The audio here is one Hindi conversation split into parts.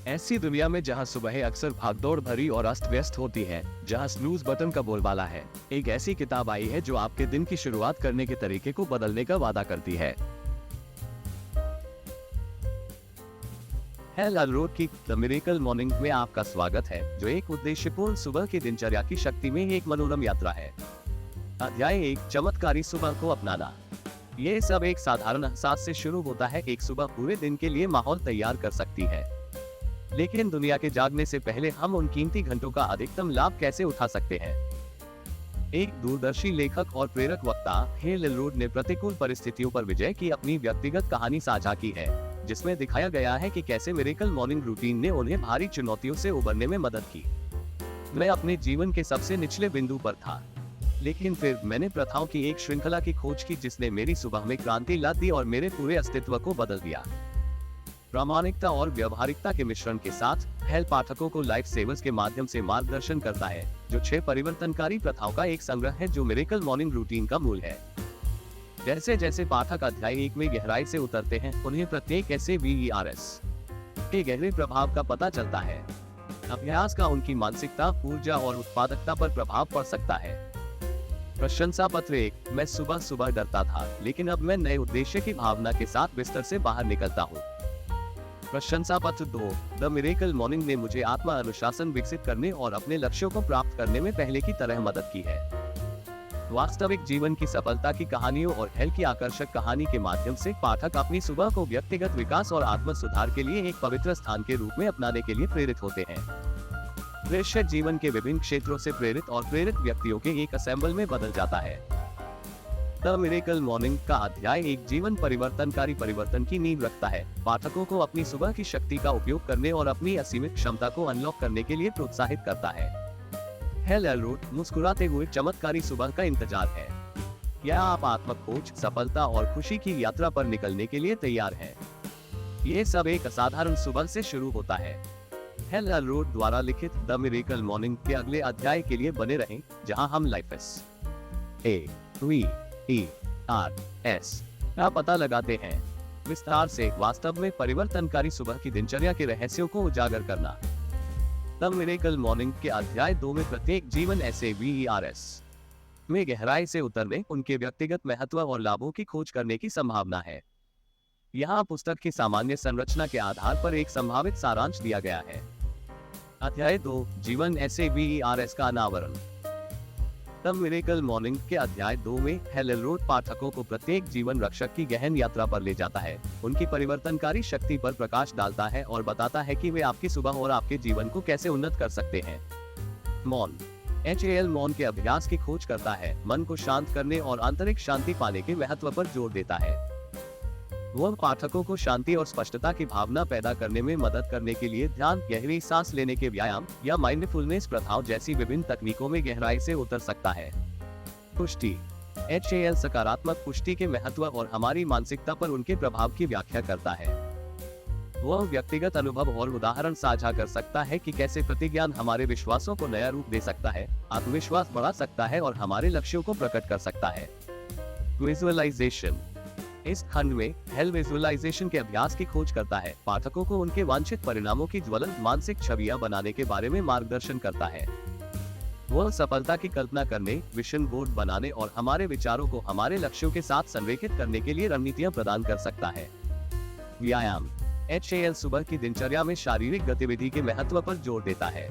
ऐसी दुनिया में जहां सुबह अक्सर भागदौड़ भरी और अस्त व्यस्त होती है, जहां स्नूज बटन का बोलबाला है, एक ऐसी किताब आई है जो आपके दिन की शुरुआत करने के तरीके को बदलने का वादा करती है। हेल अलरोड की द मिरेकल मॉर्निंग में आपका स्वागत है, जो एक उद्देश्यपूर्ण सुबह की दिनचर्या की शक्ति में एक मनोरम यात्रा है। अध्याय 1, चमत्कारी सुबह को अपनाना। ये सब एक साधारण एहसास से शुरू होता है। एक सुबह पूरे दिन के लिए माहौल तैयार कर सकती है, लेकिन दुनिया के जागने से पहले हम उन कीमती घंटों का अधिकतम लाभ कैसे उठा सकते हैं? एक दूरदर्शी लेखक और प्रेरक वक्ता हेल अलरोड ने प्रतिकूल परिस्थितियों पर विजय की अपनी व्यक्तिगत कहानी साझा की है, जिसमें दिखाया गया है कि कैसे मिरेकल मॉर्निंग रूटीन ने उन्हें भारी चुनौतियों से उबरने में मदद की। मैं अपने जीवन के सबसे निचले बिंदु पर था, लेकिन फिर मैंने प्रथाओं की एक श्रृंखला की खोज की जिसने मेरी सुबह में क्रांति ला दी और मेरे पूरे अस्तित्व को बदल दिया। प्रामाणिकता और व्यवहारिकता के मिश्रण के साथ हेल पाठकों को लाइफ सेवर्स के माध्यम से मार्गदर्शन करता है, जो 6 परिवर्तनकारी प्रथाओं का एक संग्रह है जो मिरेकल मॉर्निंग रूटीन का मूल है। जैसे जैसे पाठक अध्याय 1 में गहराई से उतरते हैं, उन्हें प्रत्येक SAVERS के गहरे प्रभाव का पता चलता है। अभ्यास का उनकी मानसिकता, ऊर्जा और उत्पादकता पर प्रभाव पड़ सकता है। प्रशंसा पत्र 1, मैं सुबह सुबह डरता था, लेकिन अब मैं नए उद्देश्य की भावना के साथ बिस्तर से बाहर निकलता हूँ। प्रशंसा पत्र 2, द मिरेकल मॉर्निंग ने मुझे आत्मा अनुशासन विकसित करने और अपने लक्ष्यों को प्राप्त करने में पहले की तरह मदद की है। वास्तविक जीवन की सफलता की कहानियों और हेल की आकर्षक कहानी के माध्यम से पाठक अपनी सुबह को व्यक्तिगत विकास और आत्म सुधार के लिए एक पवित्र स्थान के रूप में अपनाने के लिए प्रेरित होते हैं। दृश्य जीवन के विभिन्न क्षेत्रों से प्रेरित और प्रेरित व्यक्तियों के एक असेंबल में बदल जाता है। द मिरेकल मॉर्निंग का अध्याय 1 जीवन परिवर्तनकारी परिवर्तन की नींव रखता है। पाठकों को अपनी सुबह की शक्ति का उपयोग करने और अपनी असीमित क्षमता को अनलॉक करने के लिए प्रोत्साहित करता है। हेल अलरोड मुस्कुराते हुए चमत्कारी सुबह का इंतजार है। क्या आप आत्म खोज, सफलता और खुशी की यात्रा पर निकलने के लिए तैयार हैं? ये सब एक असाधारण सुबह से शुरू होता है। हेल अलरोड द्वारा लिखित द मिरेकल मॉर्निंग के अगले अध्याय के लिए बने रहें, जहां हम लाइफ SAVERS का पता लगाते हैं। विस्तार से वास्तव में परिवर्तनकारी सुबह की दिनचर्या के रहस्यों को उजागर करना। द मिरेकल मॉर्निंग के अध्याय 2 में प्रत्येक जीवन SAVERS में गहराई से उतरने, उनके व्यक्तिगत महत्व और लाभों की खोज करने की संभावना है। यहाँ पुस्तक की सामान्य संरचना के आधार पर एक संभावित सारांश दिया गया है। अध्याय 2, जीवन SAVERS का अनावरण। द मिरेकल मॉर्निंग के अध्याय 2 में हेल अलरोड पाठकों को प्रत्येक जीवन रक्षक की गहन यात्रा पर ले जाता है, उनकी परिवर्तनकारी शक्ति पर प्रकाश डालता है और बताता है कि वे आपकी सुबह और आपके जीवन को कैसे उन्नत कर सकते हैं। मौन HAL मौन के अभ्यास की खोज करता है, मन को शांत करने और आंतरिक शांति पाने के महत्व पर जोर देता है। वह पाठकों को शांति और स्पष्टता की भावना पैदा करने में मदद करने के लिए ध्यान, गहरी सांस लेने के व्यायाम या माइंडफुलनेस प्रथाओं जैसी विभिन्न तकनीकों में गहराई से उतर सकता है। पुष्टि HAL सकारात्मक पुष्टि के महत्व और हमारी मानसिकता पर उनके प्रभाव की व्याख्या करता है। वह व्यक्तिगत अनुभव और उदाहरण साझा कर सकता है कि कैसे प्रतिज्ञान हमारे विश्वासों को नया रूप दे सकता है, आत्मविश्वास बढ़ा सकता है और हमारे लक्ष्यों को प्रकट कर सकता है। विजुअलाइजेशन। इस खंड में हेल विजुअलाइजेशन के अभ्यास की खोज करता है, पाठकों को उनके वांछित परिणामों की ज्वलंत मानसिक छवियां बनाने के बारे में मार्गदर्शन करता है। वह सफलता की कल्पना करने, विजन बोर्ड बनाने और हमारे विचारों को हमारे लक्ष्यों के साथ संरेखित करने के लिए रणनीतियां प्रदान कर सकता है। व्यायाम। HAL सुबह की दिनचर्या में शारीरिक गतिविधि के महत्व पर जोर देता है।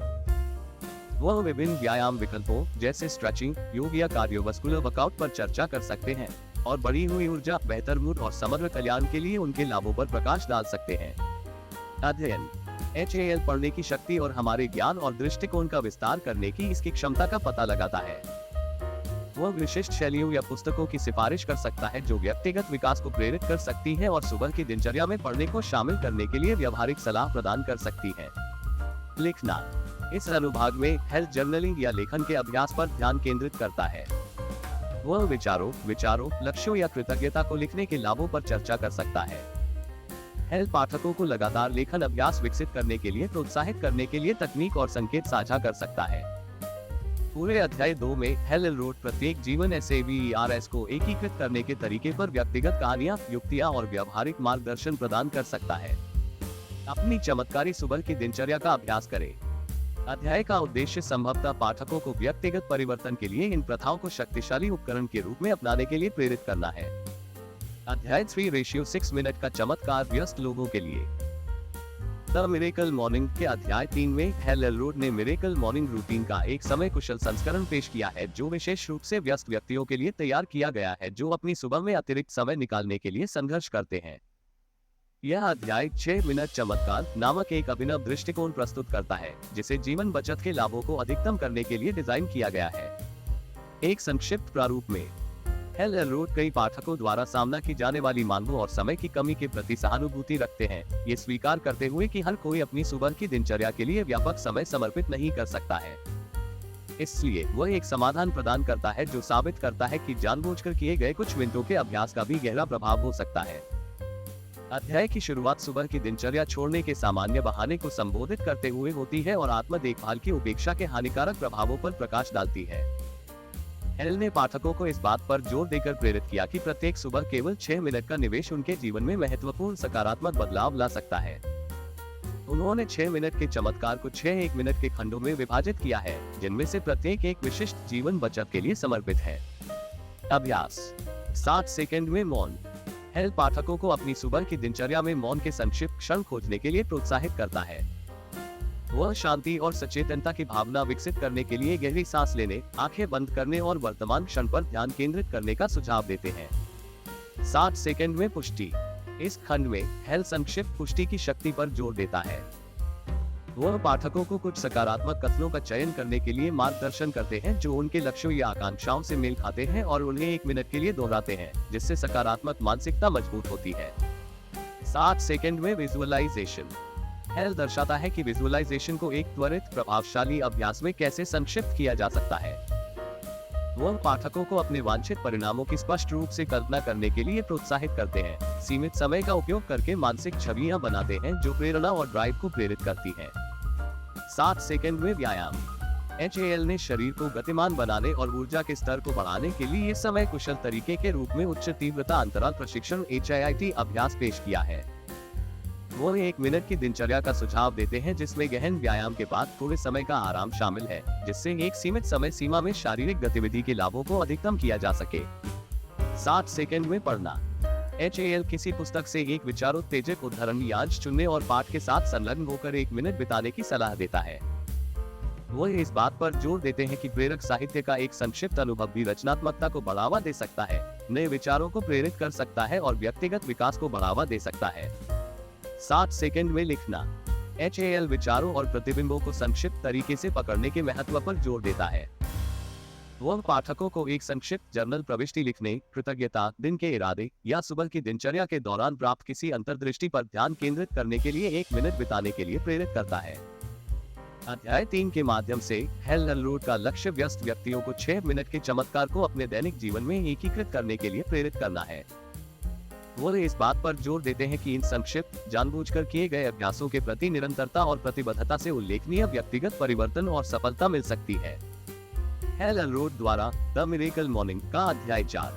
वह विभिन्न व्यायाम विकल्पों जैसे स्ट्रेचिंग, योग या कार्डियोवास्कुलर वर्कआउट पर चर्चा कर सकते हैं और बढ़ी हुई ऊर्जा, बेहतर मूड और समग्र कल्याण के लिए उनके लाभों पर प्रकाश डाल सकते हैं। अध्ययन। HAL पढ़ने की शक्ति और हमारे ज्ञान और दृष्टिकोण का विस्तार करने की इसकी क्षमता का पता लगाता है। वह विशिष्ट शैलियों या पुस्तकों की सिफारिश कर सकता है जो व्यक्तिगत विकास को प्रेरित कर सकती है और सुबह की दिनचर्या में पढ़ने को शामिल करने के लिए व्यवहारिक सलाह प्रदान कर सकती है। लिखना। इस अनुभाग में हेल जर्नलिंग या लेखन के अभ्यास पर ध्यान केंद्रित करता है। वह विचारों, लक्ष्यों या कृतज्ञता को लिखने के लाभों पर चर्चा कर सकता है। हेल पाठकों को लगातार लेखन अभ्यास विकसित करने के लिए प्रोत्साहित करने के लिए तकनीक और संकेत साझा कर सकता है। पूरे अध्याय 2 में हेल अलरोड प्रत्येक जीवन SAVERS को एकीकृत करने के तरीके पर व्यक्तिगत कहानियां, युक्तियां और व्यवहारिक मार्गदर्शन प्रदान कर सकता है। अपनी चमत्कारी सुबह की दिनचर्या का अभ्यास करें। अध्याय का उद्देश्य संभवतः पाठकों को व्यक्तिगत परिवर्तन के लिए इन प्रथाओं को शक्तिशाली उपकरण के रूप में अपनाने के लिए प्रेरित करना है। अध्याय 3:6 मिनट का चमत्कार व्यस्त लोगों के लिए। द मिरेकल मॉर्निंग के अध्याय 3 में हेल एलरोड ने मिरेकल मॉर्निंग रूटीन का एक समय कुशल संस्करण पेश किया है, जो विशेष रूप से व्यस्त व्यक्तियों के लिए तैयार किया गया है, जो अपनी सुबह में अतिरिक्त समय निकालने के लिए संघर्ष करते हैं। यह अध्याय 6 मिनट चमत्कार नामक एक अभिनव दृष्टिकोण प्रस्तुत करता है, जिसे जीवन बचत के लाभों को अधिकतम करने के लिए डिजाइन किया गया है। एक संक्षिप्त प्रारूप में हेल एलरोड कई पाठकों द्वारा सामना की जाने वाली मांगों और समय की कमी के प्रति सहानुभूति रखते हैं, ये स्वीकार करते हुए कि हर कोई अपनी सुबह की दिनचर्या के लिए व्यापक समय समर्पित नहीं कर सकता है। इसलिए वह एक समाधान प्रदान करता है जो साबित करता है कि जानबूझकर किए गए कुछ मिनटों के अभ्यास का भी गहरा प्रभाव हो सकता है। अध्याय की शुरुआत सुबह की दिनचर्या छोड़ने के सामान्य बहाने को संबोधित करते हुए होती है और आत्म देखभाल की उपेक्षा के हानिकारक प्रभावों पर प्रकाश डालती है। हेल ने पाठकों को इस बात पर जोर देकर प्रेरित किया कि प्रत्येक सुबह केवल 6 मिनट का निवेश उनके जीवन में महत्वपूर्ण सकारात्मक बदलाव ला सकता है। उन्होंने 6 मिनट के चमत्कार को 6 1 मिनट के खंडों में विभाजित किया है, जिनमें से प्रत्येक एक विशिष्ट जीवन बचत के लिए समर्पित है। अभ्यास 60 सेकंड में मौन। हेल पाठकों को अपनी सुबह की दिनचर्या में मौन के संक्षिप्त क्षण खोजने के लिए प्रोत्साहित करता है। वह शांति और सचेतनता की भावना विकसित करने के लिए गहरी सांस लेने, आंखें बंद करने और वर्तमान क्षण पर ध्यान केंद्रित करने का सुझाव देते हैं। 60 सेकंड में पुष्टि। इस खंड में हेल संक्षिप्त पुष्टि की शक्ति पर जोर देता है। वह पाठकों को कुछ सकारात्मक कथनों का चयन करने के लिए मार्गदर्शन करते हैं जो उनके लक्ष्यों या आकांक्षाओं से मेल खाते हैं और उन्हें 1 मिनट के लिए दोहराते हैं, जिससे सकारात्मक मानसिकता मजबूत होती है। 60 सेकंड में विजुअलाइजेशन। हेल दर्शाता है कि विजुअलाइजेशन को एक त्वरित प्रभावशाली अभ्यास में कैसे संक्षिप्त किया जा सकता है। वह पाठकों को अपने वांछित परिणामों की स्पष्ट रूप से कल्पना करने के लिए प्रोत्साहित करते हैं, सीमित समय का उपयोग करके मानसिक छवियां बनाते हैं जो प्रेरणा और ड्राइव को प्रेरित करती हैं। 60 सेकंड में व्यायाम। HAL ने शरीर को गतिमान बनाने और ऊर्जा के स्तर को बढ़ाने के लिए समय कुशल तरीके के रूप में उच्च तीव्रता अंतराल प्रशिक्षण HIIT अभ्यास पेश किया है। वो 1 मिनट की दिनचर्या का सुझाव देते हैं जिसमें गहन व्यायाम के बाद थोड़े समय का आराम शामिल है, जिससे एक सीमित समय सीमा में शारीरिक गतिविधि के लाभों को अधिकतम किया जा सके। 60 सेकंड में पढ़ना। HAL किसी पुस्तक से एक विचारोत्तेजक उद्धरण या अंश चुनने और पाठ के साथ संलग्न होकर 1 मिनट बिताने की सलाह देता है। वो इस बात पर जोर देते हैं कि प्रेरक साहित्य का एक संक्षिप्त अनुभव भी रचनात्मकता को बढ़ावा दे सकता है, नए विचारों को प्रेरित कर सकता है और व्यक्तिगत विकास को बढ़ावा दे सकता है। 60 सेकंड में लिखना। HAL विचारों और प्रतिबिंबों को संक्षिप्त तरीके से पकड़ने के महत्व पर जोर देता है। वह पाठकों को एक संक्षिप्त जर्नल प्रविष्टि लिखने, कृतज्ञता, दिन के इरादे या सुबह की दिनचर्या के दौरान प्राप्त किसी अंतर्दृष्टि पर ध्यान केंद्रित करने के लिए 1 मिनट बिताने के लिए प्रेरित करता है। अध्याय 3 के माध्यम से हेल एलरोड का लक्ष्य व्यस्त व्यक्तियों को 6 मिनट के चमत्कार को अपने दैनिक जीवन में एकीकृत करने के लिए प्रेरित करना है। वो इस बात पर जोर देते हैं कि इन संक्षिप्त, जानबूझकर किए गए अभ्यासों के प्रति निरंतरता और प्रतिबद्धता से उल्लेखनीय व्यक्तिगत परिवर्तन और सफलता मिल सकती है। हेल एलरोड द्वारा द मिरेकल मॉर्निंग का अध्याय 4।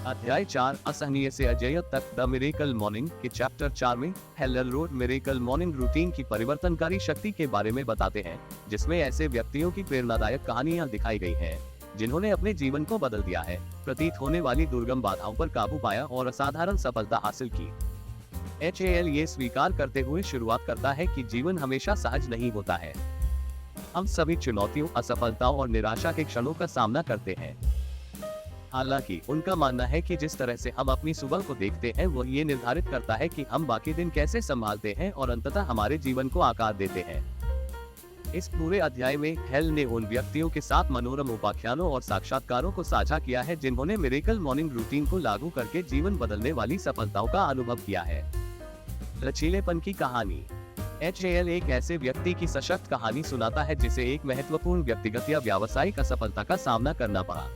अध्याय 4 असहनीय से अजेय तक द मिरेकल मॉर्निंग के चैप्टर 4 में हेल एलरोड मिरेकल मॉर्निंग रूटीन की परिवर्तनकारी शक्ति के बारे में बताते हैं, जिसमें ऐसे व्यक्तियों की प्रेरणादायक कहानियां दिखाई गई हैं जिन्होंने अपने जीवन को बदल दिया है, प्रतीत होने वाली दुर्गम बाधाओं पर काबू पाया और असाधारण सफलता हासिल की। HAL ये स्वीकार करते हुए शुरुआत करता है कि जीवन हमेशा सहज नहीं होता है। हम सभी चुनौतियों, असफलताओं और निराशा के क्षणों का सामना करते हैं। हालांकि उनका मानना है कि जिस तरह से हम अपनी सुबह को देखते हैं वह ये निर्धारित करता है कि हम बाकी दिन कैसे संभालते हैं और अंततः हमारे जीवन को आकार देते हैं। इस पूरे अध्याय में हेल ने उन व्यक्तियों के साथ मनोरम उपाख्यानों और साक्षात्कारों को साझा किया है जिन्होंने मिरेकल मॉर्निंग रूटीन को लागू करके जीवन बदलने वाली सफलताओं का अनुभव किया है। लचीलेपन की कहानी। HAL एक ऐसे व्यक्ति की सशक्त कहानी सुनाता है जिसे एक महत्वपूर्ण व्यक्तिगत या व्यावसायिक असफलता का सामना करना पड़ा।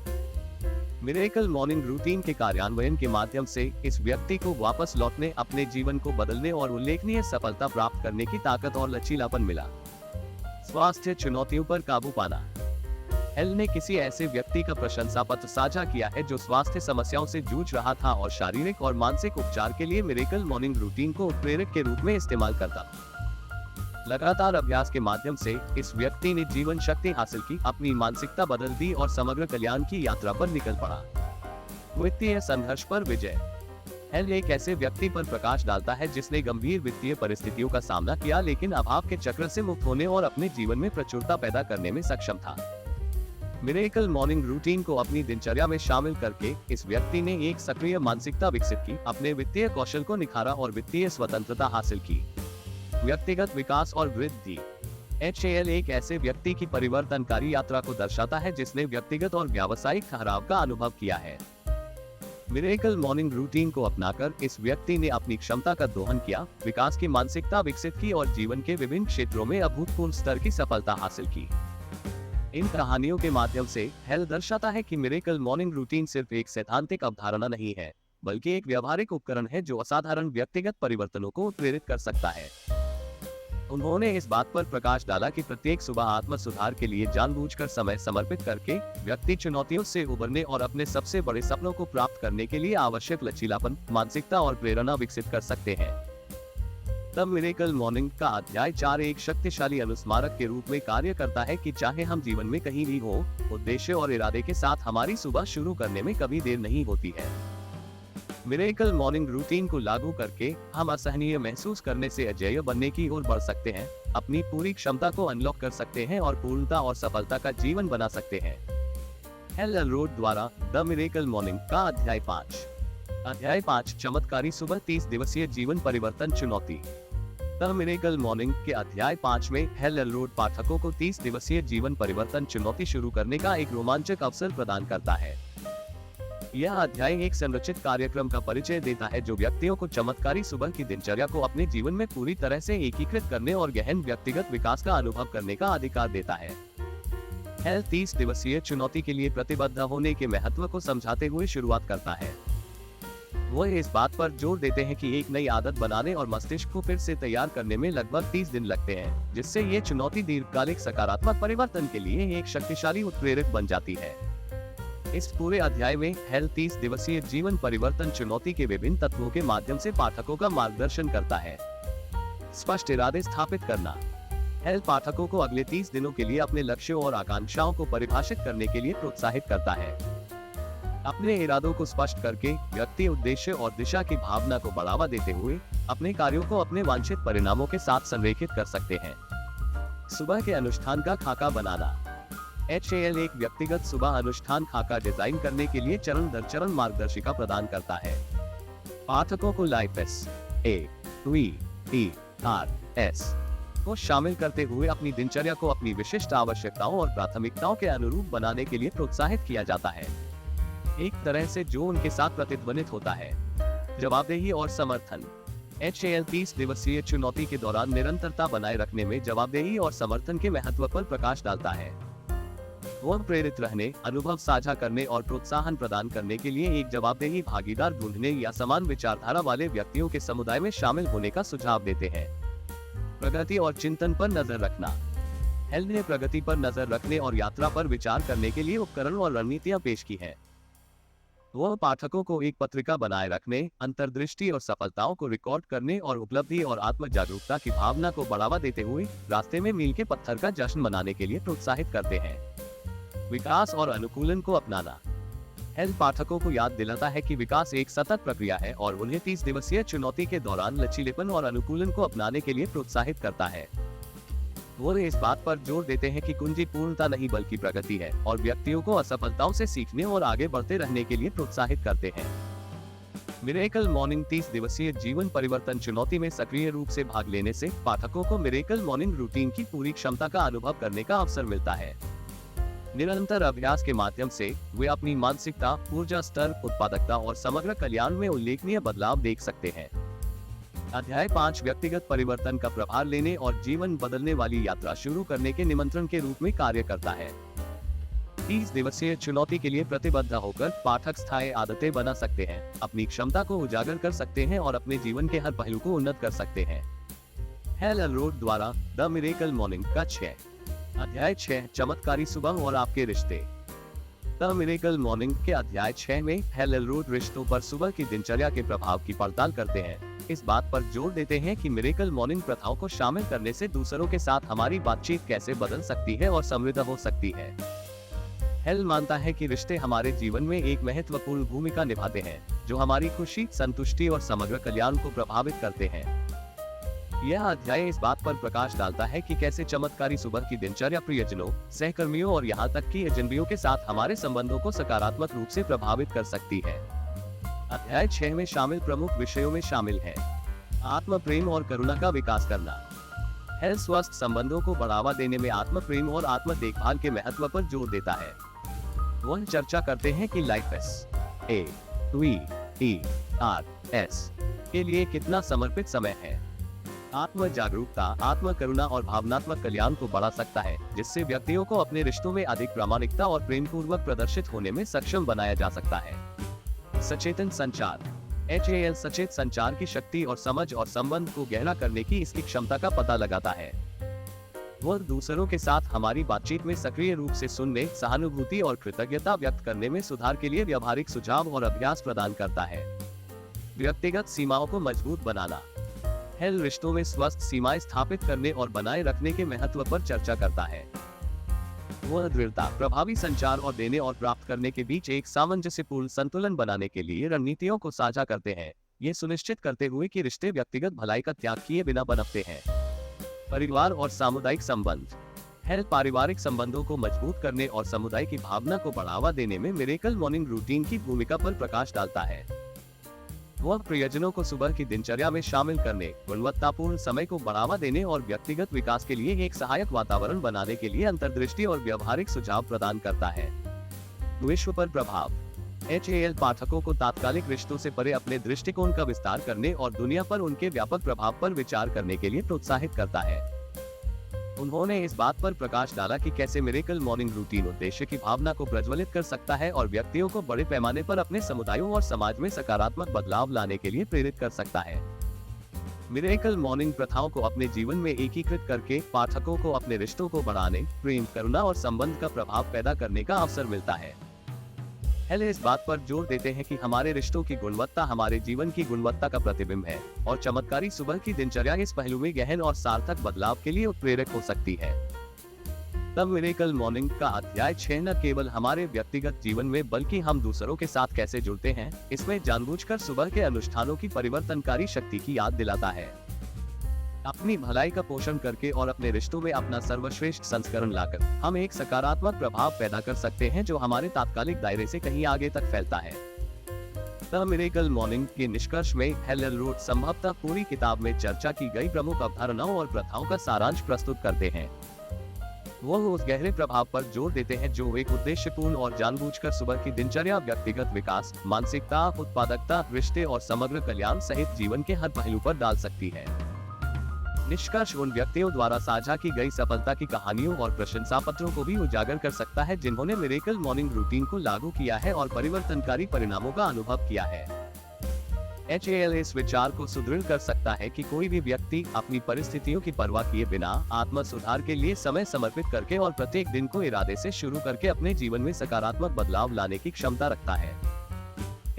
मिरेकल मॉर्निंग रूटीन के कार्यान्वयन के माध्यम से इस व्यक्ति को वापस लौटने, अपने जीवन को बदलने और उल्लेखनीय सफलता प्राप्त करने की ताकत और लचीलापन मिला। स्वास्थ्य चुनौतियों पर काबू पाना। हेल ने किसी ऐसे व्यक्ति का प्रशंसा पत्र साझा किया है जो स्वास्थ्य समस्याओं से जूझ रहा था और शारीरिक और मानसिक उपचार के लिए मिरेकल मॉर्निंग रूटीन को उत्प्रेरक के रूप में इस्तेमाल करता। लगातार अभ्यास के माध्यम से इस व्यक्ति ने जीवन शक्ति हासिल की, अपनी मानसिकता बदल दी और समग्र कल्याण की यात्रा पर निकल पड़ा। वित्तीय संघर्ष पर विजय। हेल एक ऐसे व्यक्ति पर प्रकाश डालता है जिसने गंभीर वित्तीय परिस्थितियों का सामना किया लेकिन अभाव के चक्र से मुक्त होने और अपने जीवन में प्रचुरता पैदा करने में सक्षम था। मिरेकल मॉर्निंग रूटीन को अपनी दिनचर्या में शामिल करके इस व्यक्ति ने एक सक्रिय मानसिकता विकसित की, अपने वित्तीय कौशल को निखारा और वित्तीय स्वतंत्रता हासिल की। व्यक्तिगत विकास और वृद्धि। HAL एक ऐसे व्यक्ति की परिवर्तनकारी यात्रा को दर्शाता है जिसने व्यक्तिगत और व्यावसायिक ठहराव का अनुभव किया है। मिरेकल मॉर्निंग रूटीन को अपनाकर इस व्यक्ति ने अपनी क्षमता का दोहन किया, विकास की मानसिकता विकसित की और जीवन के विभिन्न क्षेत्रों में अभूतपूर्व स्तर की सफलता हासिल की। इन कहानियों के माध्यम से हेल दर्शाता है कि मिरेकल मॉर्निंग रूटीन सिर्फ एक सैद्धांतिक अवधारणा नहीं है, बल्कि एक व्यावहारिक उपकरण है जो असाधारण व्यक्तिगत परिवर्तनों को प्रेरित कर सकता है। उन्होंने इस बात पर प्रकाश डाला कि प्रत्येक सुबह आत्म सुधार के लिए जानबूझकर समय समर्पित करके व्यक्ति चुनौतियों से उबरने और अपने सबसे बड़े सपनों को प्राप्त करने के लिए आवश्यक लचीलापन, मानसिकता और प्रेरणा विकसित कर सकते हैं। द मिरेकल मॉर्निंग का अध्याय 4 एक शक्तिशाली अनुस्मारक के रूप में कार्य करता है कि चाहे हम जीवन में कहीं भी हो, उद्देश्य और इरादे के साथ हमारी सुबह शुरू करने में कभी देर नहीं होती है। मिरेकल मॉर्निंग रूटीन को लागू करके हम असहनीय महसूस करने से अजेय बनने की ओर बढ़ सकते हैं, अपनी पूरी क्षमता को अनलॉक कर सकते हैं और पूर्णता और सफलता का जीवन बना सकते हैं। हेल एलरोड द्वारा द मिरेकल मॉर्निंग का अध्याय 5। अध्याय 5 चमत्कारी सुबह 30 दिवसीय जीवन परिवर्तन चुनौती। द मिरेकल मॉर्निंग के अध्याय 5 में हेल एलरोड पाठकों को 30 दिवसीय जीवन परिवर्तन चुनौती शुरू करने का एक रोमांचक अवसर प्रदान करता है। यह अध्याय एक संरचित कार्यक्रम का परिचय देता है जो व्यक्तियों को चमत्कारी सुबह की दिनचर्या को अपने जीवन में पूरी तरह से एकीकृत करने और गहन व्यक्तिगत विकास का अनुभव करने का अधिकार देता है। हेल 30 दिवसीय चुनौती के लिए प्रतिबद्ध होने के महत्व को समझाते हुए शुरुआत करता है। वह इस बात पर जोर देते हैं कि एक नई आदत बनाने और मस्तिष्क को फिर से तैयार करने में लगभग 30 दिन लगते हैं, जिससे ये चुनौती दीर्घकालिक सकारात्मक परिवर्तन के लिए एक शक्तिशाली उत्प्रेरक बन जाती है। इस पूरे अध्याय में हेल 30 दिवसीय जीवन परिवर्तन चुनौती के विभिन्न तत्वों के माध्यम से पाठकों का मार्गदर्शन करता है। स्पष्ट इरादे स्थापित करना। हेल पाठकों को अगले 30 दिनों के लिए अपने लक्ष्यों और आकांक्षाओं को परिभाषित करने के लिए प्रोत्साहित करता है। अपने इरादों को स्पष्ट करके व्यक्ति उद्देश्य और दिशा की भावना को बढ़ावा देते हुए अपने कार्यों को अपने वांछित परिणामों के साथ संरेखित कर सकते हैं। सुबह के अनुष्ठान का खाका बनाना। HAL एक व्यक्तिगत सुबह अनुष्ठान खाका डिजाइन करने के लिए चरण दर चरण मार्गदर्शिका प्रदान करता है। पाठकों को LIFES AVERS को शामिल करते हुए अपनी दिनचर्या को अपनी विशिष्ट आवश्यकताओं और प्राथमिकताओं के अनुरूप बनाने के लिए प्रोत्साहित किया जाता है, एक तरह से जो उनके साथ प्रतिध्वनित होता है। जवाबदेही और समर्थन। HAL 30 दिवसीय चुनौती के दौरान निरंतरता बनाए रखने में जवाबदेही और समर्थन के महत्व पर प्रकाश डालता है। वह प्रेरित रहने, अनुभव साझा करने और प्रोत्साहन प्रदान करने के लिए एक जवाबदेही भागीदार ढूंढने या समान विचारधारा वाले व्यक्तियों के समुदाय में शामिल होने का सुझाव देते हैं। प्रगति और चिंतन पर नजर रखना। हेल ने प्रगति पर नजर रखने और यात्रा पर विचार करने के लिए उपकरण और रणनीतियां पेश की है। वह पाठकों को एक पत्रिका बनाए रखने, अंतर्दृष्टि और सफलताओं को रिकॉर्ड करने और उपलब्धि और आत्म जागरूकता की भावना को बढ़ावा देते हुए रास्ते में मील के पत्थर का जश्न मनाने के लिए प्रोत्साहित करते हैं। विकास और अनुकूलन को अपनाना। हेल पाठकों को याद दिलाता है कि विकास एक सतत प्रक्रिया है और उन्हें 30 दिवसीय चुनौती के दौरान लचीलेपन और अनुकूलन को अपनाने के लिए प्रोत्साहित करता है। वो इस बात पर जोर देते हैं कि कुंजी पूर्णता नहीं बल्कि प्रगति है और व्यक्तियों को असफलताओं से सीखने और आगे बढ़ते रहने के लिए प्रोत्साहित करते हैं। मिरेकल मॉर्निंग 30 दिवसीय जीवन परिवर्तन चुनौती में सक्रिय रूप से भाग लेने से पाठकों को मिरेकल मॉर्निंग रूटीन की पूरी क्षमता का अनुभव करने का अवसर मिलता है। निरंतर अभ्यास के माध्यम से वे अपनी मानसिकता, ऊर्जा स्तर, उत्पादकता और समग्र कल्याण में उल्लेखनीय बदलाव देख सकते हैं। अध्याय 5 व्यक्तिगत परिवर्तन का प्रभार लेने और जीवन बदलने वाली यात्रा शुरू करने के निमंत्रण के रूप में कार्य करता है। 30 दिवसीय चुनौती के लिए प्रतिबद्ध होकर पाठक स्थायी आदतें बना सकते हैं, अपनी क्षमता को उजागर कर सकते हैं और अपने जीवन के हर पहलू को उन्नत कर सकते हैं। हेल एलरोड द्वारा द मिरेकल मॉर्निंग का 6 अध्याय 6, चमत्कारी सुबह और आपके रिश्ते। द मिरेकल मॉर्निंग के अध्याय 6 में हेल रोड रिश्तों पर सुबह की दिनचर्या के प्रभाव की पड़ताल करते हैं। इस बात पर जोर देते हैं कि मिरेकल मॉर्निंग प्रथाओं को शामिल करने से दूसरों के साथ हमारी बातचीत कैसे बदल सकती है और समृद्ध हो सकती है। हेल मानता है कि रिश्ते हमारे जीवन में एक महत्वपूर्ण भूमिका निभाते हैं, जो हमारी खुशी, संतुष्टि और समग्र कल्याण को प्रभावित करते हैं। यह अध्याय इस बात पर प्रकाश डालता है कि कैसे चमत्कारी सुबह की दिनचर्या प्रियजनों, सहकर्मियों और यहाँ तक कि एजेंडों के साथ हमारे संबंधों को सकारात्मक रूप से प्रभावित कर सकती है। अध्याय 6 में शामिल प्रमुख विषयों में शामिल है आत्म प्रेम और करुणा का विकास करना। हेल स्वस्थ संबंधों को बढ़ावा देने में आत्म प्रेम और आत्म देखभाल के महत्व पर जोर देता है। वह चर्चा करते हैं कि लाइफ SAVERS के लिए कितना समर्पित समय है। आत्म जागरूकता, आत्म करुणा और भावनात्मक कल्याण को बढ़ा सकता है, जिससे व्यक्तियों को अपने रिश्तों में अधिक प्रामाणिकता और प्रेम पूर्वक प्रदर्शित होने में सक्षम बनाया जा सकता है। सचेतन संचार HAL सचेत संचार की शक्ति और समझ और संबंध को गहरा करने की इसकी क्षमता का पता लगाता है। वह दूसरों के साथ हमारी बातचीत में सक्रिय रूप से सुनने, सहानुभूति और कृतज्ञता व्यक्त करने में सुधार के लिए व्यावहारिक सुझाव और अभ्यास प्रदान करता है। व्यक्तिगत सीमाओं को मजबूत बनाना। हेल रिश्तों में स्वस्थ सीमाएं स्थापित करने और बनाए रखने के महत्व पर चर्चा करता है। वह दृढ़ता, प्रभावी संचार और देने और प्राप्त करने के बीच एक सामंजस्यपूर्ण संतुलन बनाने के लिए रणनीतियों को साझा करते हैं, ये सुनिश्चित करते हुए कि रिश्ते व्यक्तिगत भलाई का त्याग किए बिना पनपते हैं। परिवार और सामुदायिक संबंध। हेल पारिवारिक संबंधों को मजबूत करने और समुदाय की भावना को बढ़ावा देने में मिरेकल मॉर्निंग रूटीन की भूमिका पर प्रकाश डालता है। वह प्रियजनों को सुबह की दिनचर्या में शामिल करने, गुणवत्तापूर्ण समय को बढ़ावा देने और व्यक्तिगत विकास के लिए एक सहायक वातावरण बनाने के लिए अंतर्दृष्टि और व्यवहारिक सुझाव प्रदान करता है। विश्व पर प्रभाव। HAL पाठकों को तात्कालिक रिश्तों से परे अपने दृष्टिकोण का विस्तार करने और दुनिया पर उनके व्यापक प्रभाव पर विचार करने के लिए प्रोत्साहित करता है। उन्होंने इस बात पर प्रकाश डाला कि कैसे मिरेकल मॉर्निंग रूटीन उद्देश्य की भावना को प्रज्वलित कर सकता है और व्यक्तियों को बड़े पैमाने पर अपने समुदायों और समाज में सकारात्मक बदलाव लाने के लिए प्रेरित कर सकता है। मिरेकल मॉर्निंग प्रथाओं को अपने जीवन में एकीकृत करके पाठकों को अपने रिश्तों को बढ़ाने, प्रेम, करुणा और संबंध का प्रभाव पैदा करने का अवसर मिलता है। हेल इस बात पर जोर देते हैं कि हमारे रिश्तों की गुणवत्ता हमारे जीवन की गुणवत्ता का प्रतिबिंब है और चमत्कारी सुबह की दिनचर्या इस पहलू में गहन और सार्थक बदलाव के लिए उत्प्रेरक हो सकती है। द मिरेकल मॉर्निंग का अध्याय 6 न केवल हमारे व्यक्तिगत जीवन में बल्कि हम दूसरों के साथ कैसे जुड़ते हैं, इसमें जानबूझकर सुबह के अनुष्ठानों की परिवर्तनकारी शक्ति की याद दिलाता है। अपनी भलाई का पोषण करके और अपने रिश्तों में अपना सर्वश्रेष्ठ संस्करण लाकर हम एक सकारात्मक प्रभाव पैदा कर सकते हैं जो हमारे तात्कालिक दायरे से कहीं आगे तक फैलता है। द मिरेकल मॉर्निंग के निष्कर्ष में हेल रोड संभवतः पूरी किताब में चर्चा की गई प्रमुख अवधारणाओं और प्रथाओं का सारांश प्रस्तुत करते हैं। वह उस गहरे प्रभाव पर जोर देते हैं जो एक उद्देश्यपूर्ण और जानबूझकर सुबह की दिनचर्या व्यक्तिगत विकास, मानसिकता, उत्पादकता, रिश्ते और समग्र कल्याण सहित जीवन के हर पहलू पर डाल सकती है। निष्कर्ष उन व्यक्तियों द्वारा साझा की गई सफलता की कहानियों और प्रशंसा पत्रों को भी उजागर कर सकता है जिन्होंने मिरेकल मॉर्निंग रूटीन को लागू किया है और परिवर्तनकारी परिणामों का अनुभव किया है। HAL इस विचार को सुदृढ़ कर सकता है कि कोई भी व्यक्ति अपनी परिस्थितियों की परवाह किए बिना आत्म सुधार के लिए समय समर्पित करके और प्रत्येक दिन को इरादे से शुरू करके अपने जीवन में सकारात्मक बदलाव लाने की क्षमता रखता है।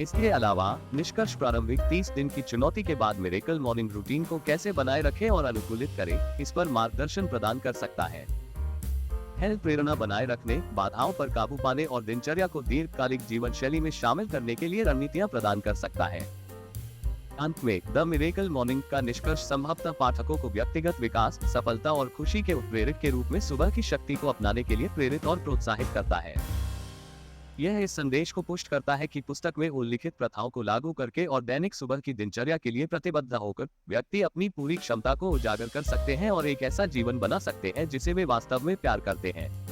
इसके अलावा निष्कर्ष प्रारंभिक 30 दिन की चुनौती के बाद मिरेकल मॉर्निंग रूटीन को कैसे बनाए रखें और अनुकूलित करें, इस पर मार्गदर्शन प्रदान कर सकता है। हेल प्रेरणा बनाए रखने, बाधाओं पर काबू पाने और दिनचर्या को दीर्घकालिक जीवन शैली में शामिल करने के लिए रणनीतियां प्रदान कर सकता है। अंत में द मिरेकल मॉर्निंग का निष्कर्ष संभवतः पाठकों को व्यक्तिगत विकास, सफलता और खुशी के उत्प्रेरक के रूप में सुबह की शक्ति को अपनाने के लिए प्रेरित और प्रोत्साहित करता है। यह इस संदेश को पुष्ट करता है कि पुस्तक में उल्लिखित प्रथाओं को लागू करके और दैनिक सुबह की दिनचर्या के लिए प्रतिबद्ध होकर व्यक्ति अपनी पूरी क्षमता को उजागर कर सकते हैं और एक ऐसा जीवन बना सकते हैं जिसे वे वास्तव में प्यार करते हैं।